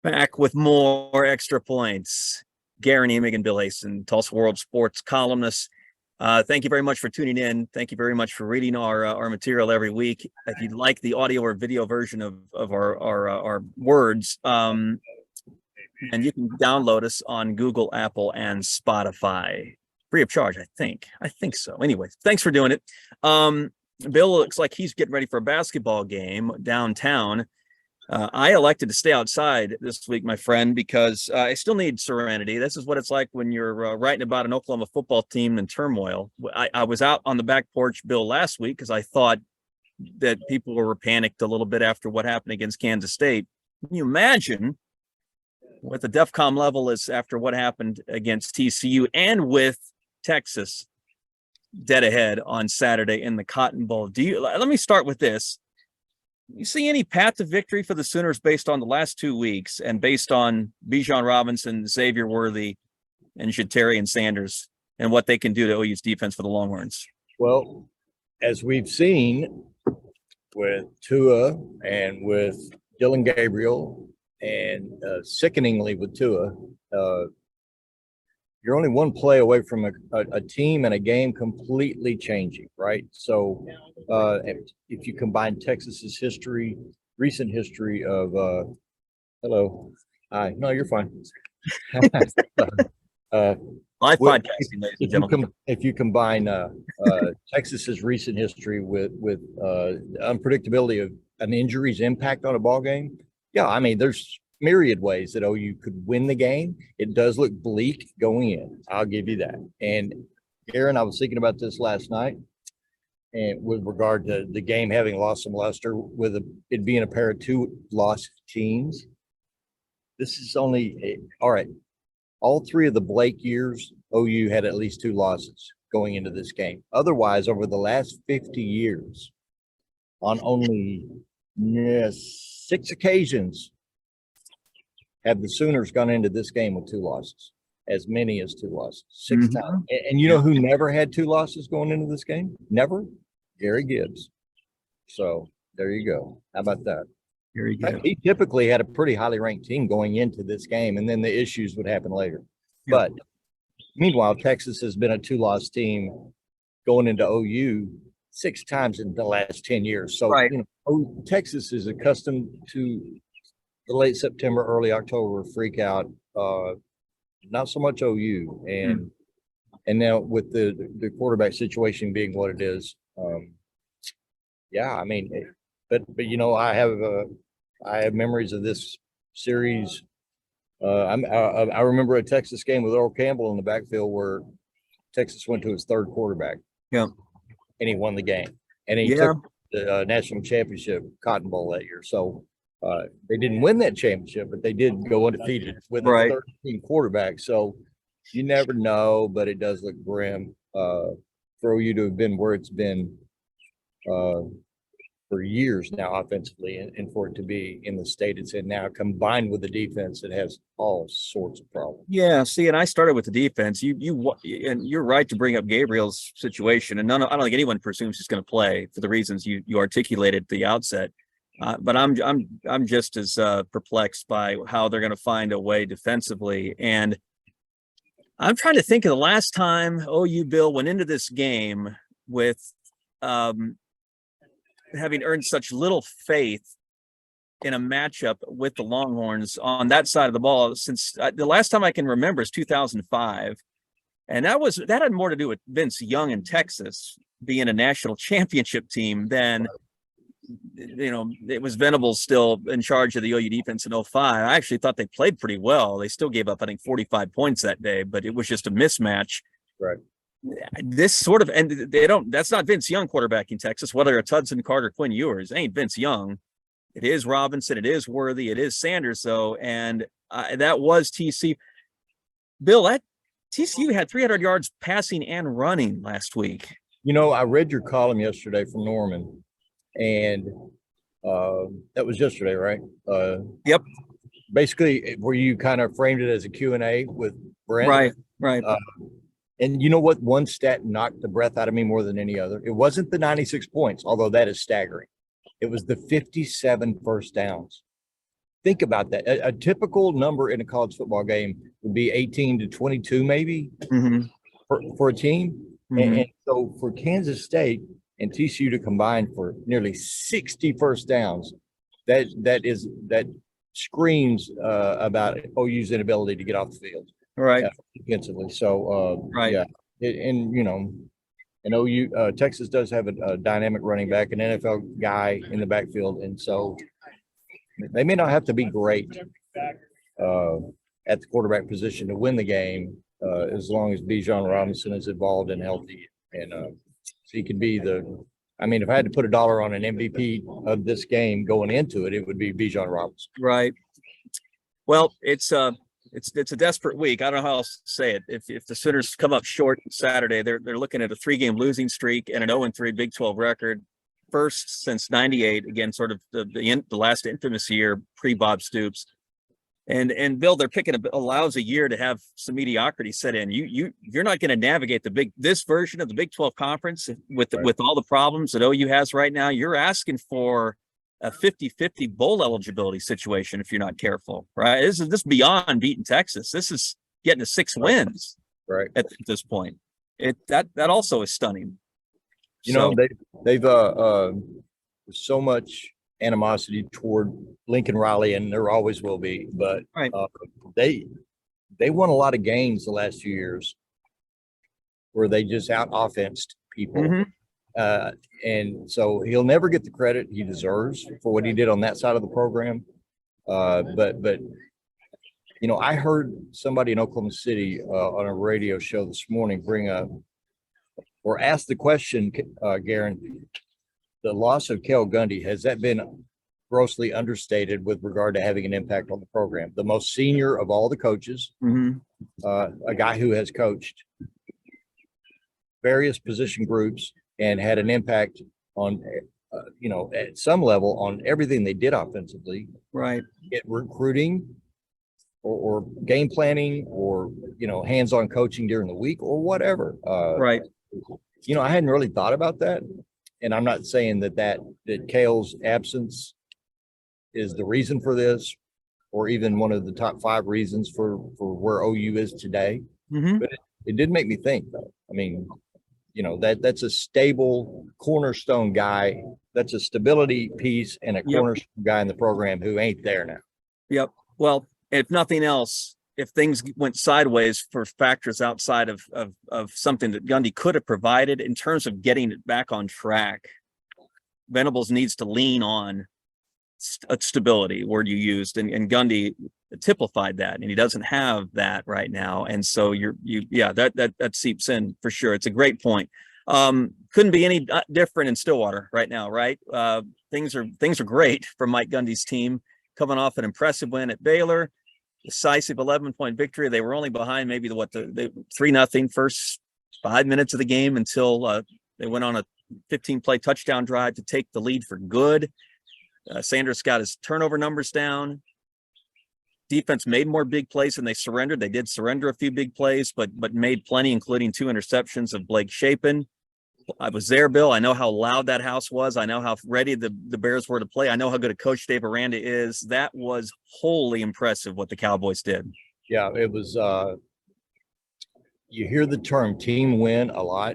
Back with more extra points. Guerin, Emig, and Bill Haisten, Tulsa World Sports columnists. Thank you very much for tuning in. Thank you very much for reading our material every week. If you'd like the audio or video version of our words, and you can download us on Google, Apple, and Spotify, free of charge. I think so. Anyway, thanks for doing it. Bill looks like he's getting ready for a basketball game downtown. I elected to stay outside this week, my friend, because I still need serenity. This is what it's like when you're writing about an Oklahoma football team in turmoil. I was out on the back porch, Bill, last week because I thought that people were panicked a little bit after what happened against Kansas State. Can you imagine what the DEFCON level is after what happened against TCU and with Texas dead ahead on Saturday in the Cotton Bowl? Let me start with this. You see any path to victory for the Sooners based on the last 2 weeks and based on Bijan Robinson, Xavier Worthy, and Shatarian Sanders and what they can do to OU's defense for the Longhorns? Well, as we've seen with Tua and with Dylan Gabriel and sickeningly with Tua, you're only one play away from a team and a game completely changing, right? So if you combine Texas's history, recent history of hello, hi, no, you're fine. Live podcasting, ladies and gentlemen. If you combine Texas's recent history with unpredictability of an injury's impact on a ball game, yeah, I mean, there's myriad ways that OU could win the game. It does look bleak going in. I'll give you that. And Aaron, I was thinking about this last night, and with regard to the game having lost some luster, with it being a pair of two lost teams. This is only all right. All three of the Blake years, OU had at least two losses going into this game. Otherwise, over the last 50 years, on only 6 occasions, have the Sooners gone into this game with two losses, as many as two losses, 6 times. And you know who never had two losses going into this game? Never? Gary Gibbs. So there you go. How about that? Very good. He typically had a pretty highly ranked team going into this game, and then the issues would happen later. Yeah. But meanwhile, Texas has been a two-loss team going into OU 6 times in the last 10 years. So right. Texas is accustomed to the late September, early October freak out. Not so much OU, and now with the quarterback situation being what it is, yeah, I mean, but you know, I have memories of this series. I remember a Texas game with Earl Campbell in the backfield where Texas went to his third quarterback. Yeah, and he won the game, and he took the national championship Cotton Bowl that year. So. They didn't win that championship, but they did go undefeated with a 13 quarterback. So you never know, but it does look grim for OU to have been where it's been for years now offensively, and for it to be in the state it's in now, combined with the defense that has all sorts of problems. Yeah, see, and I started with the defense. And you're right to bring up Gabriel's situation, and I don't think anyone presumes he's going to play for the reasons you articulated at the outset. But I'm just as perplexed by how they're going to find a way defensively. And I'm trying to think of the last time OU, Bill, went into this game with having earned such little faith in a matchup with the Longhorns on that side of the ball since the last time I can remember is 2005. And that had more to do with Vince Young in Texas being a national championship team than – it was Venables still in charge of the OU defense in 05. I actually thought they played pretty well. They still gave up, I think, 45 points that day, but it was just a mismatch. Right. This sort of, and that's not Vince Young quarterbacking Texas, whether it's Hudson Card or Quinn Ewers. It ain't Vince Young. It is Robinson. It is Worthy. It is Sanders, though. And that was TCU. Bill, that TCU had 300 yards passing and running last week. You know, I read your column yesterday from Norman. And that was yesterday, right? Yep. Basically, where you kind of framed it as a Q&A with Brent. Right. And you know what? One stat knocked the breath out of me more than any other. It wasn't the 96 points, although that is staggering. It was the 57 first downs. think about that. A typical number in a college football game would be 18 to 22, maybe for a team. And so for Kansas State and TCU to combine for nearly 60 first downs, that screams about OU's inability to get off the field, right, defensively. So right, yeah, and and OU Texas does have a dynamic running back, an NFL guy in the backfield, and so they may not have to be great at the quarterback position to win the game, as long as Bijan Robinson is involved and healthy, and so he could be the. I mean, if I had to put $1 on an MVP of this game going into it, it would be Bijan Robinson. right. Well, it's a desperate week. I don't know how else to say it. If the Sooners come up short Saturday, they're looking at a 3-game losing streak and an 0-3 Big 12 record, first since '98. Again, sort of the last infamous year pre-Bob Stoops. And Bill, they're picking a lousy year to have some mediocrity set in. You're not going to navigate this version of the Big 12 conference with all the problems that OU has right now. You're asking for a 50-50 bowl eligibility situation if you're not careful, right? This is beyond beating Texas. This is getting to 6 wins, right? At this point. That also is stunning. You know, they've so much animosity toward Lincoln Riley, and there always will be, but they won a lot of games the last few years where they just out offensed people. And so he'll never get the credit he deserves for what he did on that side of the program. But you know, I heard somebody in Oklahoma City on a radio show this morning bring up or ask the question, Guerin, the loss of Cale Gundy, has that been grossly understated with regard to having an impact on the program? The most senior of all the coaches, a guy who has coached various position groups and had an impact on, you know, at some level on everything they did offensively, right? Recruiting or game planning or, you know, hands-on coaching during the week or whatever. Right. You know, I hadn't really thought about that. And I'm not saying that Cale's absence is the reason for this, or even one of the top 5 reasons for where OU is today. But it did make me think, though. I mean, you know, that's a stable cornerstone guy. That's a stability piece and a cornerstone guy in the program who ain't there now. Yep. Well, if nothing else, if things went sideways for factors outside of something that Gundy could have provided in terms of getting it back on track, Venables needs to lean on stability, word you used, and Gundy typified that, and he doesn't have that right now. And so that seeps in for sure. It's a great point. Couldn't be any different in Stillwater right now, right? Things are great for Mike Gundy's team, coming off an impressive win at Baylor. Decisive 11-point victory. They were only behind maybe the 3-0 first 5 minutes of the game until they went on a 15-play touchdown drive to take the lead for good. Sanders got his turnover numbers down. Defense made more big plays than they surrendered. They did surrender a few big plays, but made plenty, including 2 interceptions of Blake Shapen. I was there, Bill. I know how loud that house was. I know how ready the Bears were to play. I know how good a coach Dave Aranda is. That was wholly impressive what the Cowboys did. Yeah, it was. You hear the term team win a lot.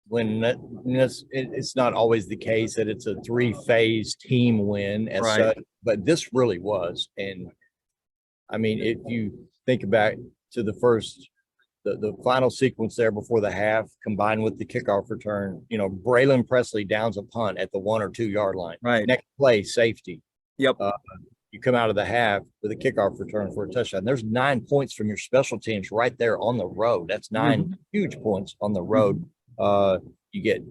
When it's not always the case that it's a 3-phase team win as such, but this really was. And I mean, if you think about to the final sequence there before the half, combined with the kickoff return, you know, Braylon Presley downs a punt at the 1 or 2 yard line. Right. Next play, safety. Yep. You come out of the half with a kickoff return for a touchdown. There's 9 points from your special teams right there on the road. That's 9 huge points on the road. You get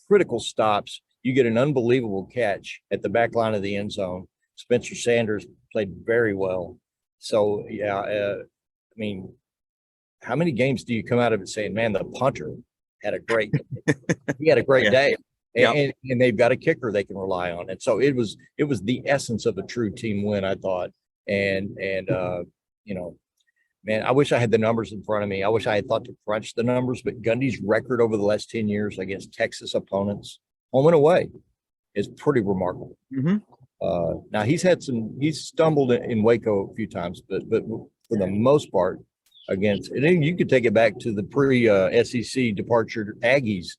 critical stops. You get an unbelievable catch at the back line of the end zone. Spencer Sanders played very well. So, I mean, how many games do you come out of it saying, man, the punter had a great day, and they've got a kicker they can rely on. And so it was the essence of a true team win, I thought. And you know, man, I wish I had the numbers in front of me. I wish I had thought to crunch the numbers, but Gundy's record over the last 10 years against Texas opponents, home and away, is pretty remarkable. Now he's stumbled in Waco a few times, but for the most part, against, and then you could take it back to the pre-SEC departure Aggies.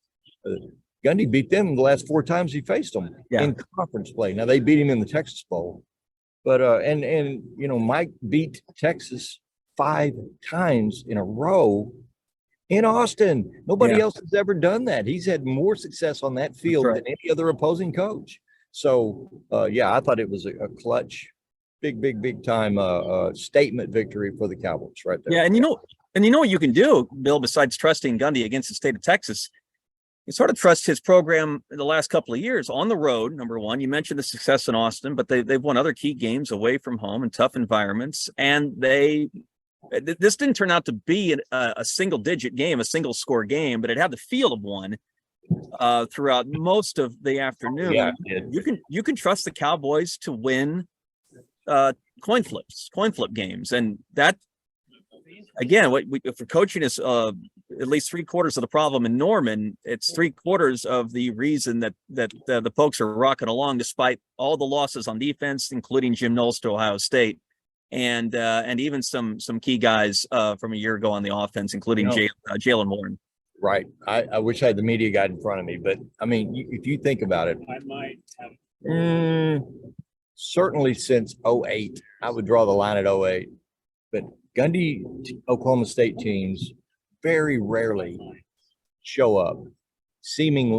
Gundy beat them the last 4 times he faced them in conference play. Now they beat him in the Texas Bowl, but and Mike beat Texas 5 times in a row in Austin. Nobody else has ever done that. He's had more success on that field than any other opposing coach. So I thought it was a clutch, big time statement victory for the Cowboys right there. Yeah, and you know what you can do, Bill, besides trusting Gundy against the state of Texas, you sort of trust his program in the last couple of years on the road. Number one, you mentioned the success in Austin, but they've won other key games away from home in tough environments, and this didn't turn out to be a single-digit game, a single-score game, but it had the feel of one throughout most of the afternoon. Yeah, you can trust the Cowboys to win coin flip games, and that again, if we're coaching is at least 3/4 of the problem in Norman, it's 3/4 of the reason that the Pokes are rocking along despite all the losses on defense, including Jim Knowles to Ohio State, and even some key guys from a year ago on the offense, including Jalen Warren. Right. I wish I had the media guide in front of me, but I mean, if you think about it, I might have. Certainly since 2008, I would draw the line at 2008, but Gundy Oklahoma State teams very rarely show up seeming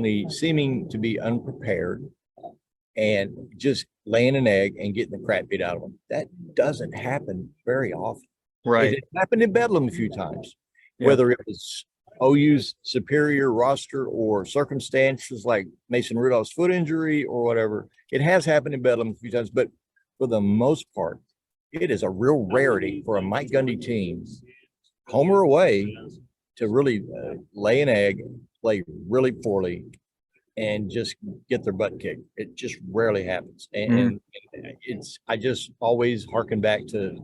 to be unprepared and just laying an egg and getting the crap beat out of them. That doesn't happen very often. Right. It happened in Bedlam a few times, whether it was OU's superior roster or circumstances like Mason Rudolph's foot injury or whatever. It has happened in Bedlam a few times, but for the most part, it is a real rarity for a Mike Gundy team, home or away, to really lay an egg, play really poorly, and just get their butt kicked. It just rarely happens. And I just always harken back to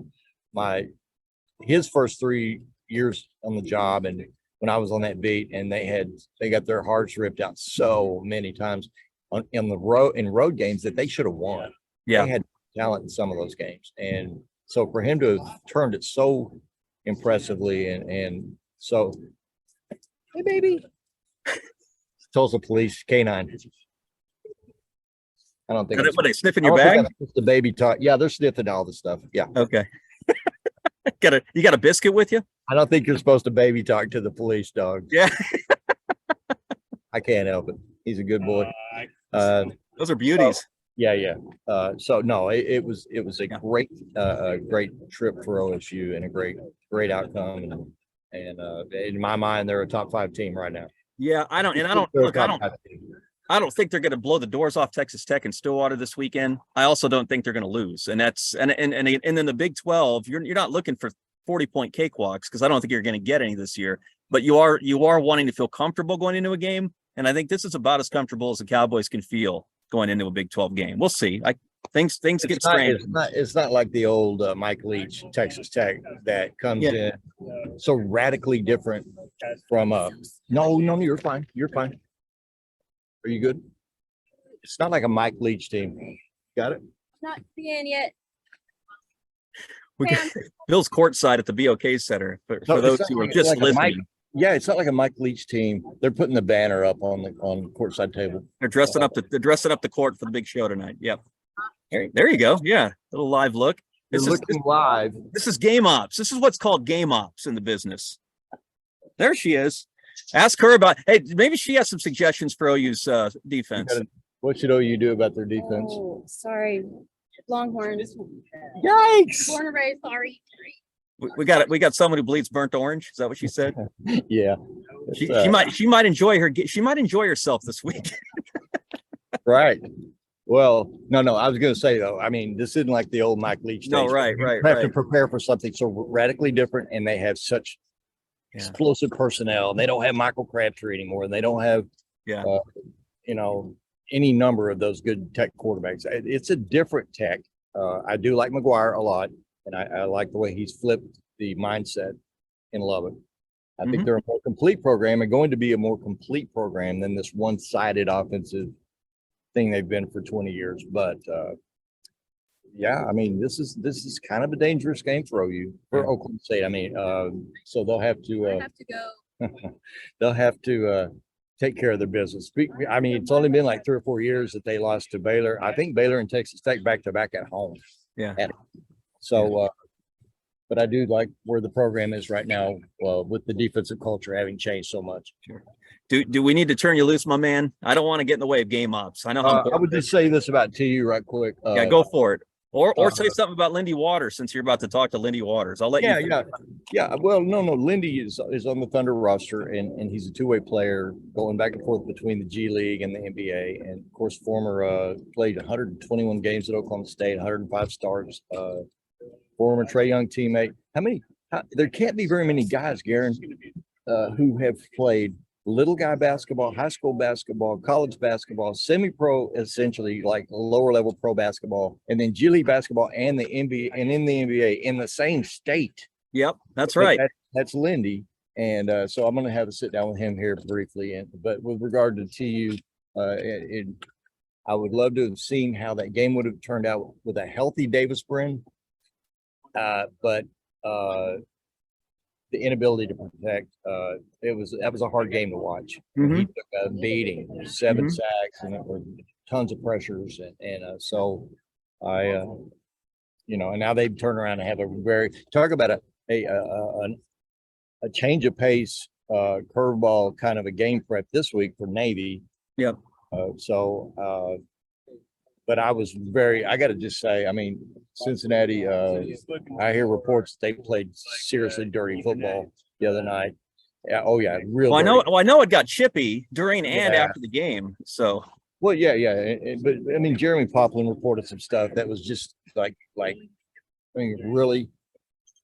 his first 3 years on the job, and when I was on that beat, and they got their hearts ripped out so many times in road games that they should have won. Yeah. They had talent in some of those games. And so for him to have turned it so impressively and so, hey baby, Tulsa police K9. I don't think What, they sniffing your bag? The baby talk. Yeah, they're sniffing all the stuff. Yeah. Okay. You got a biscuit with you? I don't think you're supposed to baby talk to the police, dog. Yeah. I can't help it. He's a good boy. Those are beauties. Yeah. So no, it was a great trip for OSU and a great outcome. And in my mind, they're a top 5 team right now. Yeah, I don't think they're going to blow the doors off Texas Tech and Stillwater this weekend. I also don't think they're going to lose. And that's and then the Big 12, you're not looking for 40-point cakewalks, because I don't think you're going to get any this year. But you are wanting to feel comfortable going into a game, and I think this is about as comfortable as the Cowboys can feel going into a Big 12 game. We'll see. Things get strange. It's not like the old Mike Leach Texas Tech that comes in so radically different from no, you're fine. Are you good? It's not like a Mike Leach team. Got it? Not seeing yet. Bill's courtside at the BOK Center for those who are just listening. It's not like a Mike Leach team. They're putting the banner up on the courtside table. They're dressing up the court for the big show tonight. Yep. There you go. Yeah, little live look. Live. This is game ops. This is what's called game ops in the business. There she is. Ask her about. Hey, maybe she has some suggestions for OU's defense. What should OU do about their defense? Oh, sorry, Longhorns. Yikes! Born and raised, sorry. We got someone who bleeds burnt orange. Is that what she said? Yeah. She might enjoy herself this week. Right. Well, no. I was going to say though. I mean, this isn't like the old Mike Leach. No, right. You have to prepare for something so radically different, and they have such explosive personnel, and they don't have Michael Crabtree anymore, and they don't have, any number of those good Tech quarterbacks. It's a different Tech. I do like McGuire a lot, and I like the way he's flipped the mindset in Lubbock. I think they're a more complete program, and going to be a more complete program than this one-sided offensive thing they've been for 20 years. But Yeah, I mean, this is kind of a dangerous game for Oklahoma State. I mean, so they'll have I to have to go. they'll have to take care of their business. I mean, it's only been like 3 or 4 years that they lost to Baylor. I think Baylor and Texas Tech back to back at home. Yeah. So, but I do like where the program is right now with the defensive culture having changed so much. Sure. Do we need to turn you loose, my man? I don't want to get in the way of game ops. I know how I would just say this about TU right quick. yeah, go for it. Or say something about Lindy Waters since you're about to talk to Lindy Waters. I'll let you. Yeah. Well, no. Lindy is on the Thunder roster, and he's a two-way player going back and forth between the G League and the NBA. And of course, played 121 games at Oklahoma State, 105 starts. Former Trae Young teammate. There can't be very many guys, Guerin, who have played little guy basketball, high school basketball, college basketball, semi-pro, essentially like lower level pro basketball, and then G League basketball and the NBA and in the NBA in the same state. Yep, that's right. That's Lindy. And so I'm going to have to sit down with him here briefly. But with regard to TU, I would love to have seen how that game would have turned out with a healthy Davis Brin. But the inability to protect, that was a hard game to watch. Mhm. He took a beating, 7 sacks, and it was tons of pressures, and so and now they've turned around and have a talk about a change of pace, curveball kind of a game prep this week for Navy. Yep. But I got to just say, I mean, Cincinnati, I hear reports they played seriously dirty football the other night. Yeah. Oh yeah. Real. Well, I know it got chippy during and after the game. So. Well, yeah. But I mean, Jeremy Poplin reported some stuff that was just like, I mean, really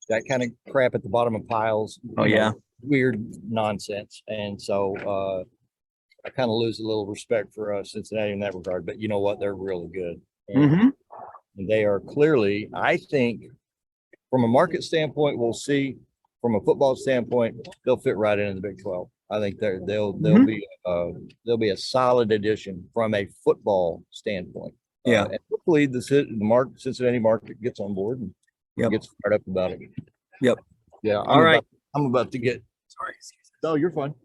that kind of crap at the bottom of piles. Oh yeah. Weird nonsense. And so, I kind of lose a little respect for Cincinnati in that regard, but you know what? They're really good. And they are clearly, I think, from a market standpoint, we'll see. From a football standpoint, they'll fit right into the Big 12. I think they'll be a solid addition from a football standpoint. Yeah, and hopefully the Cincinnati market gets on board and gets fired up about it. Yep. Yeah. I'm about to get. Sorry. No, you're fine.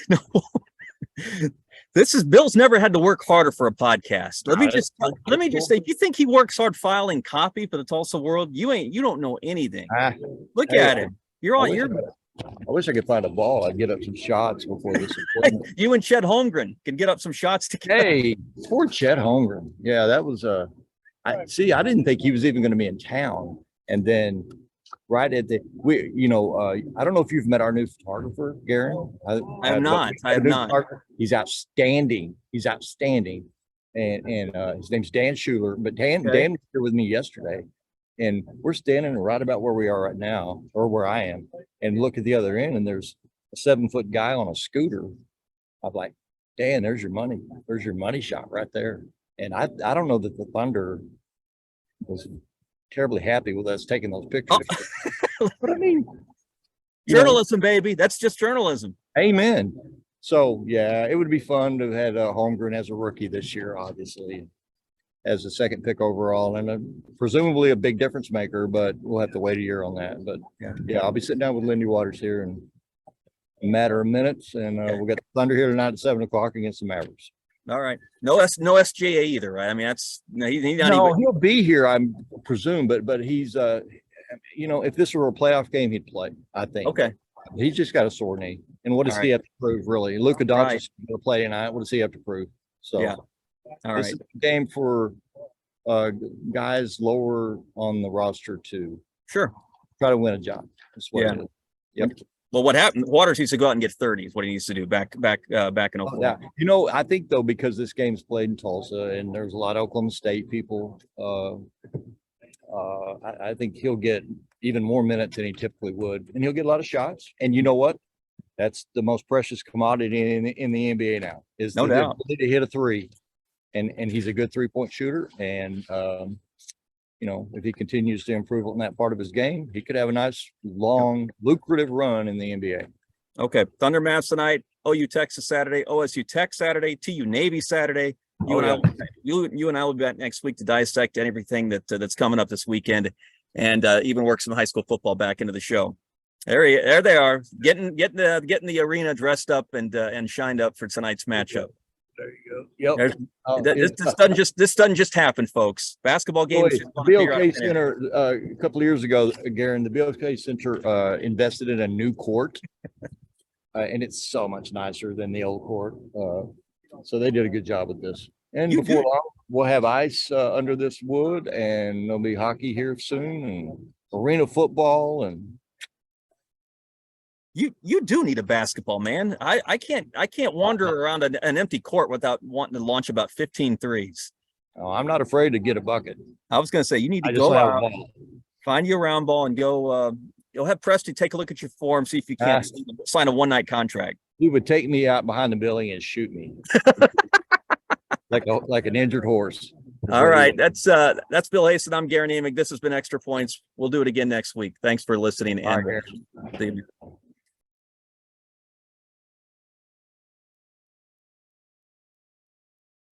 No. Bill's never had to work harder for a podcast. Let me just say, if you think he works hard filing copy for the Tulsa World, you don't know anything. Look at him. I wish I could find a ball. I'd get up some shots before this. You and Chet Holmgren can get up some shots together. Hey, poor Chet Holmgren. Yeah, that was I didn't think he was even going to be in town, and then right at I don't know if you've met our new photographer, Guerin. I have not. He's outstanding. And his name's Dan Schuler. But Dan was here with me yesterday, and we're standing right about where we are right now, or where I am, and look at the other end, and there's a 7-foot guy on a scooter. I'm like, Dan, there's your money. There's your money shot right there. And I don't know that the Thunder was terribly happy with us taking those pictures. But I mean, journalism, baby. That's just journalism. Amen. So yeah, it would be fun to have had Holmgren as a rookie this year, obviously, as a second pick overall, and presumably a big difference maker. But we'll have to wait a year on that. But yeah, I'll be sitting down with Lindy Waters here in a matter of minutes, and we'll get the Thunder here tonight at 7:00 against the Mavericks. All right. No SGA either, right? I mean, he'll be here, I presume, but he's if this were a playoff game, he'd play, I think. Okay. He's just got a sore knee. And what does he have to prove, really? Luka Doncic is going to play tonight. What does he have to prove? So yeah. All right. This is a game for guys lower on the roster to try to win a job. That's what it is. Yep. Well, what happened? Waters needs to go out and get 30 is what he needs to do back in Oklahoma. Yeah. I think though, because this game's played in Tulsa and there's a lot of Oklahoma State people, I think he'll get even more minutes than he typically would, and he'll get a lot of shots. And you know what? That's the most precious commodity in the NBA now. Is no doubt ability to hit a three, and he's a good 3-point shooter. And if he continues to improve on that part of his game, he could have a nice, long, lucrative run in the NBA. Okay. Thunder Mavs tonight, OU Texas Saturday, OSU Tech Saturday, TU Navy Saturday, You Oh, and I, yeah. you and I will be back next week to dissect everything that's coming up this weekend, and even work some high school football back into the show. There they are, getting the arena dressed up and shined up for tonight's matchup. There you go. There's- Yep. This doesn't just happen, folks. Basketball Boy, games. the BOK Center, a couple of years ago, Guerin, the BOK Center invested in a new court. And it's so much nicer than the old court. So they did a good job with this. And You before do. long, we'll have ice under this wood, and there'll be hockey here soon, and arena football, and You do need a basketball, man. I can't wander around an empty court without wanting to launch about 15 threes. I'm not afraid to get a bucket. I was going to say, you need to I just go don't have a out, ball. find you a round ball, and go. You'll have Presty take a look at your form, see if you can't sign a one-night contract. He would take me out behind the building and shoot me like an injured horse. All right, that's Bill Haisten. I'm Guerin Emig. This has been Extra Points. We'll do it again next week. Thanks for listening. All And right, Guerin. see you.